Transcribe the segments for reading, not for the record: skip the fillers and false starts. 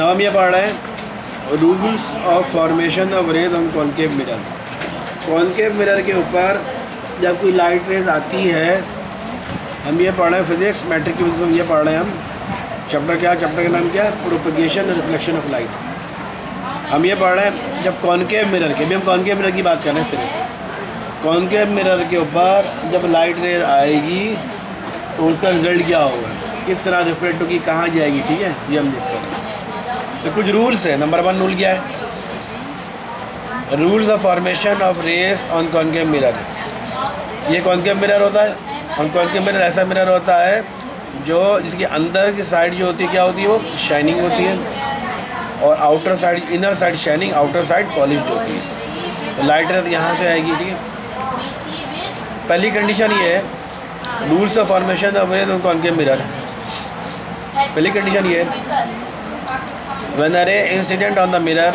अब हम ये पढ़ रहे हैं rules of formation of rays on concave mirror. Concave mirror के ऊपर जब कोई लाइट रेज आती है, हम ये पढ़ रहे हैं फिजिक्स मैट्रिक की वजह से हम ये पढ़ रहे हैं। हम चैप्टर क्या, चैप्टर का नाम क्या है, प्रोपगेशन और रिफ्लेक्शन ऑफ लाइट। हम ये पढ़ रहे हैं जब कॉनकेव मिरर के, भी हम कॉनकेव मिरर की बात कर रहे हैं सिर्फ। कॉनकेव मिरर के ऊपर जब लाइट रेज आएगी तो उसका रिजल्ट क्या होगा, किस तरह रिफ्लेक्ट होगी, कहाँ जाएगी, ठीक है, ये हम देखते हैं। तो कुछ रूल्स है। नंबर 1 रूल क्या है, rules of formation of rays on concave mirror. ये कॉनकेव मिरर होता है और कॉनकेव मिरर ऐसा मिरर होता है जो जिसके अंदर की साइड जो होती है क्या होती है, वो शाइनिंग होती है, और outer side, inner side shining, outer side polished होती है। तो लाइट रेज यहाँ से आएगी, ठीक है। पहली कंडीशन ये है rules of formation of rays on concave mirror. पहली कंडीशन ये है when a ray incident on the mirror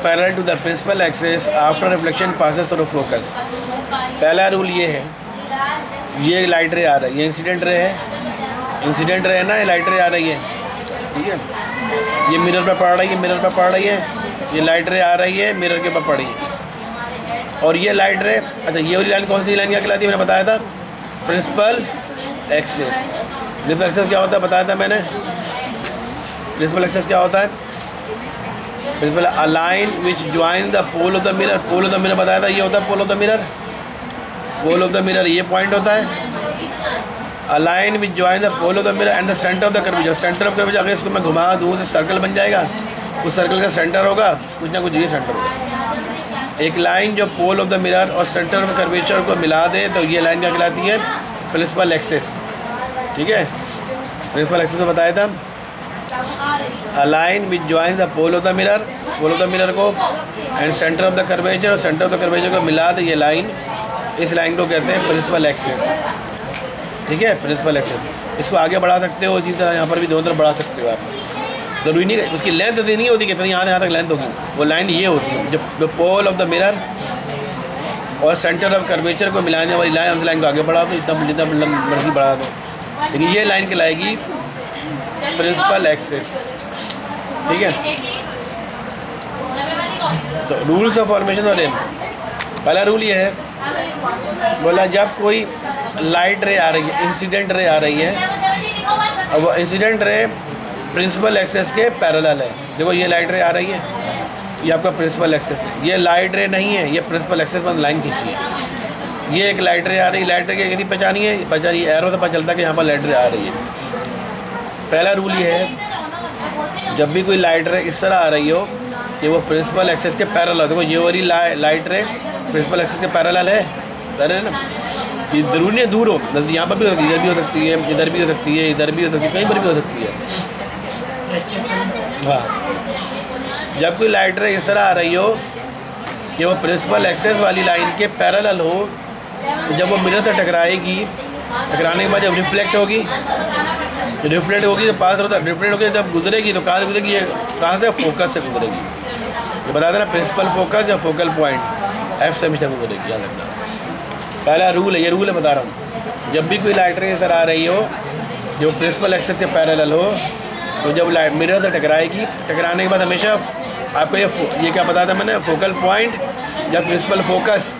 parallel to the principal axis after reflection passes through focus। पहला रूल ये है, ये लाइट रे आ रही है, ये इंसिडेंट रे है, इंसिडेंट रे है ना, ये लाइट रे आ रही है, ठीक है। ये मिरर पे पड़ रही है, मिरर पे पड़ रही है, ये लाइट रे आ रही है, मिरर के ऊपर पड़ी है। और ये लाइट रे, अच्छा ये वाली लाइन कौन सी लाइन क्या कहलाती है, मैंने बताया था, प्रिंसिपल एक्सिस। प्रिंसिपल एक्सिस क्या होता है बताया था मैंने। प्रिंसिपल एक्सिस क्या होता है, principal a line which join the pole of the mirror. Pole of the mirror बताया था, ये होता है pole of the mirror. Pole of the mirror ये पॉइंट होता है। A line which join the pole of the mirror and the centre of the curvature. Centre of curvature अगर इसको मैं घुमा दूँ तो सर्कल बन जाएगा, उस सर्कल का सेंटर होगा कुछ ना कुछ, ये सेंटर होगा। एक लाइन जो पोल ऑफ द मिरर और सेंटर ऑफ कर्वेचर को मिला दे तो ये लाइन क्या कहलाती है, प्रिंसिपल एक्सिस, ठीक है। प्रिंसिपल एक्सिस में बताया था a line which joins the pole of the mirror, pole of the mirror को and center of the curvature, और center of the curvature को मिला दे ये लाइन, इस लाइन को कहते हैं प्रिंसिपल एक्सिस, ठीक है, प्रिंसिपल एक्सिस। इसको आगे बढ़ा सकते हो, इसी तरह यहाँ पर भी दोनों तरफ बढ़ा सकते हो आप। जरूरी नहीं उसकी लेंथ इतनी नहीं होती कितनी यहाँ तक लेंथ होगी, वो लाइन ये होती है जब पोल ऑफ द मिरर और सेंटर ऑफ कर्वेचर को मिलाने वाली लाइन, उस लाइन को आगे बढ़ा दो, जितना मर्जी बढ़ा दो, लेकिन ये लाइन कहलाएगी प्रिंसिपल एक्सिस, ठीक है। तो रूल्स ऑफ फॉर्मेशन और रेम, पहला रूल ये है, बोला जब कोई लाइट रे आ रही है, इंसिडेंट रे आ रही है, और वो इंसिडेंट रे प्रिंसिपल एक्सिस के पैरेलल है। देखो ये लाइट रे आ रही है, ये आपका प्रिंसिपल एक्सिस है, ये लाइट रे नहीं है, ये प्रिंसिपल एक्सिस पर लाइन खींची है। ये एक लाइट रे आ रही है, लाइट रे की यदि पहचानी है, पहचानी एरो से पता चलता है कि यहाँ पर लाइट रे आ रही है। पहला रूल ये है जब भी कोई लाइट रे इस तरह आ रही हो कि वो प्रिंसिपल एक्सिस के पैरेलल हो। देखो ये वाली लाइट रे प्रिंसिपल एक्सिस के पैरेलल है, पैरेलल ना, ये जरूरी नहीं दूर हो, यहाँ पर भी हो सकती है, इधर भी हो सकती है, इधर भी हो सकती है, इधर भी हो सकती है, कहीं पर भी हो सकती है। हाँ, जब कोई लाइट रे इस तरह आ रही हो कि वो प्रिंसिपल एक्सिस वाली लाइन के पैरेलल हो, तो जब वो मिरर से टकराएगी, टकराने के बाद जब रिफ्लेक्ट होगी तो पास होता है, रिफ्लेक्ट होगी जब गुजरेगी तो कहाँ से गुजरेगी, ये कहाँ से, फोकस से गुजरेगी। ये बता देना प्रिंसिपल फोकस या फोकल पॉइंट एफ से हमेशा गुजरेगी, याद रखना। पहला रूल है, ये रूल है बता रहा हूँ। जब भी कोई लाइट रे सर आ रही हो जो प्रिंसिपल एक्सिस के पैरेलल हो, तो जब लाइट मिरर से टकराएगी, टकराने के बाद हमेशा आपको ये क्या बताया था मैंने, फोकल पॉइंट या प्रिंसिपल फोकस,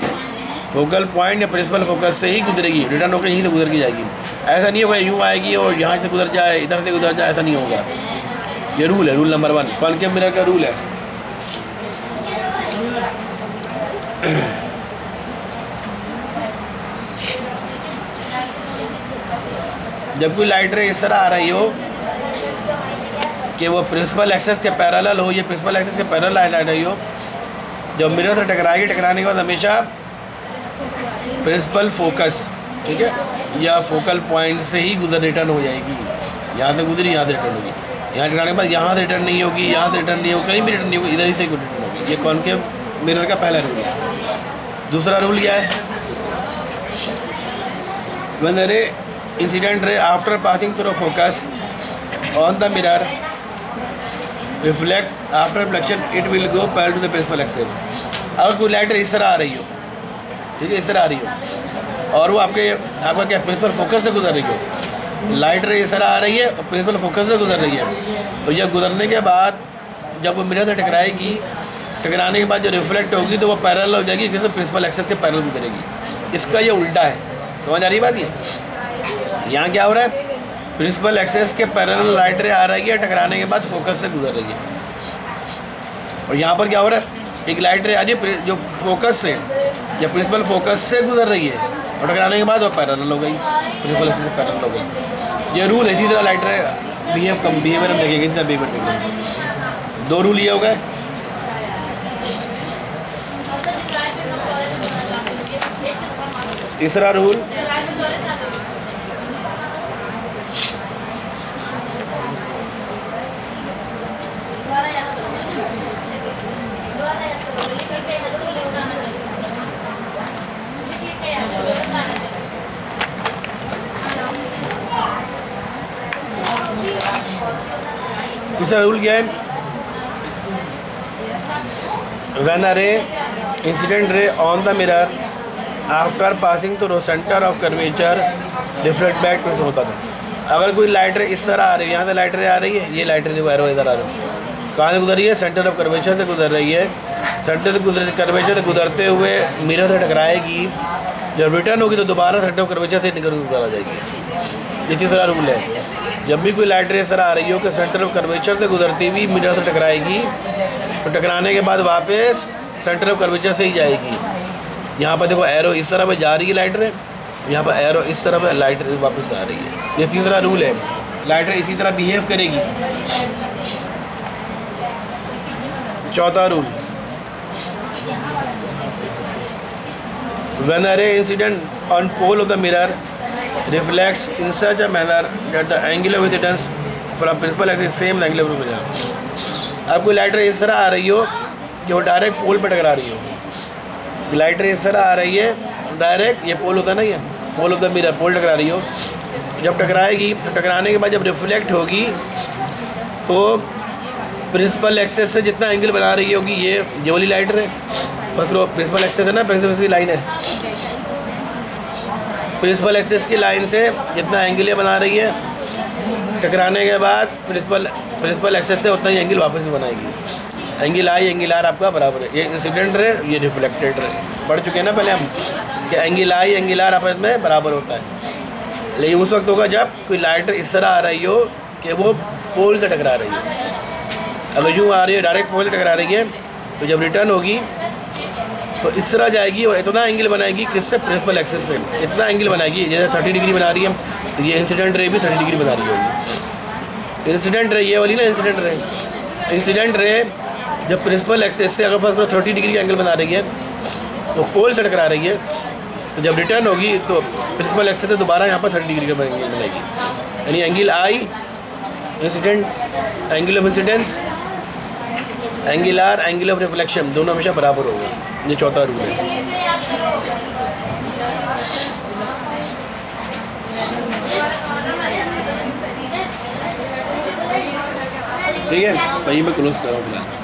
फोकल पॉइंट या प्रिंसिपल फोकस से ही गुजरेगी, रिटर्न होकर यहीं से गुजर के जाएगी। ऐसा नहीं होगा यूँ आएगी और यहाँ से गुजर जाए, इधर से गुजर जाए, ऐसा नहीं होगा। ये रूल है, रूल नंबर 1 कॉनकेव मिरर का रूल है। जब कोई लाइट रे इस तरह आ रही हो कि वो प्रिंसिपल एक्सिस के पैरेलल हो, ये प्रिंसिपल एक्सिस के पैरेलल लाइट आ रही हो, जब मिरर से टकराएगी, टकराने के बाद हमेशा प्रिंसिपल फोकस, ठीक है, या फोकल पॉइंट से ही रिटर्न हो जाएगी। यहाँ से गुजरी, यहाँ से रिटर्न होगी, यहाँ टकराने के बाद यहाँ से रिटर्न नहीं होगी, यहाँ से रिटर्न नहीं होगी, कहीं भी रिटर्न नहीं होगी, इधर ही से रिटर्न होगी। ये कॉनकेव मिरर का पहला रूल है। दूसरा रूल क्या है, when the ray incident ray after passing through focus on the mirror reflect after reflection it will go parallel to the principal axis. अगर कोई लाइट इस तरह आ रही हो, ठीक है, इस तरह आ रही हो और वो आपका क्या प्रिंसिपल फोकस से गुजर रही हो, लाइट रे इस तरह आ रही है और प्रिंसिपल फोकस से गुजर रही है, तो ये गुजरने के बाद जब वो मिरर से टकराएगी, टकराने के बाद जो रिफ्लेक्ट होगी तो वो पैरेलल हो जाएगी, किसी प्रिंसिपल एक्सेस के पैरेलल गुजरेगी। इसका ये उल्टा है, समझ आ रही बात? ये यहाँ क्या हो रहा है, प्रिंसिपल एक्सेस के पैरेलल लाइट रे आ रही है, टकराने के बाद फोकस से गुजर रही है। और यहाँ पर क्या हो रहा है, एक लाइट रे आ रही है जो फोकस से या प्रिंसिपल फोकस से गुजर रही है और टकराने के बाद वो पैरेलल हो गई, प्रिंसिपल एक्सेस से पैरेलल हो गई। ये रूल इसी तरह लाइट रे बिहेवियर हम देखेंगे, इसी तरह बिहेवियर देखेंगे। 2 रूल ये हो गए। तीसरा रूल, तीसरा रूल क्या है, when a ray incident ray on the mirror after passing through centre of curvature reflect back to होता था। अगर कोई लाइट रे इस तरह आ रही है, यहाँ से लाइट रे आ रही है, ये लाइट रे जो एरो इधर आ रही है, कहाँ से गुजर रही है, सेंटर ऑफ कर्वेचर से गुजर रही है। सेंटर से कर्वेचर से गुजरते हुए मिरर से टकराएगी, जब रिटर्न होगी तो दोबारा सेंटर ऑफ कर्वेचर से निकल गुजर आ जाएगी। इसी तरह रूल है, जब भी कोई लाइट रे इस तरह आ रही हो कि सेंटर ऑफ कर्वेचर से गुजरती हुई मिरर से टकराएगी, तो टकराने के बाद वापस सेंटर ऑफ कर्वेचर से ही जाएगी। यहाँ पर देखो एरो इस तरह पे जा रही है लाइट रे, यहाँ पर एरो इस तरह पे लाइट रे वापस आ रही है। ये तीसरा रूल है, लाइट रे इसी तरह बिहेव करेगी। चौथा rule, when a ray incident on pole of the mirror reflects in such a manner that the angular incidence from principal axis same angular incidence। अब कोई लाइट रे इस तरह आ रही हो कि वो डायरेक्ट पोल पर टकरा रही हो, लाइट रे इस तरह आ रही है डायरेक्ट, ये पोल होता है ना, ये पोल ऑफ द मिरर, पोल टकरा रही हो, जब टकराएगी तो टकराने के बाद जब रिफ्लेक्ट होगी तो प्रिंसिपल एक्सेस से जितना एंगल बना रही होगी ये वाली लाइट रे, बस वो प्रिंसिपल एक्सेस है ना, प्रिंसिपल की लाइन है, प्रिंसिपल एक्सेस की लाइन से जितना एंगल ये बना रही है, टकराने के बाद प्रिंसिपल एक्सेस से उतना ही एंगल वापस भी बनाएगी। एंगल आई एंगल आर आपका बराबर है। ये इंसिडेंट रे, ये रिफ्लेक्टेड रे, पढ़ चुके हैं ना पहले हम कि एंगल आई एंगल आर आपस में बराबर होता है। लेकिन उस वक्त होगा जब कोई लाइट इस तरह आ रही हो कि वो पोल से टकरा रही है। अगर यूँ आ रही है डायरेक्ट पोल से टकरा रही है, तो जब रिटर्न होगी तो इस तरह जाएगी और इतना एंगल बनाएगी, किससे, प्रिंसिपल एक्सेस से इतना एंगल बनाएगी। जैसे 30 डिग्री बना रही है तो ये इंसिडेंट रे भी 30 डिग्री बना रही होगी। इंसिडेंट रे ये वाली ना, इंसिडेंट रे जब प्रिंसिपल एक्सेस से अगर फर्स्ट 30 डिग्री का एंगल बना रही है तो पोल से टकरा रही है, तो जब रिटर्न होगी तो प्रिंसिपल एक्सेस से दोबारा यहाँ पर 30 डिग्री का एंगल बनाएगी। यानी angle I incident, angle of incidence, angle R, angle of reflection, दोनों हमेशा बराबर होगा। ये चौथा रूल है। ठीक है, वहीं मैं क्लोज कर रहा हूँ फिलहाल।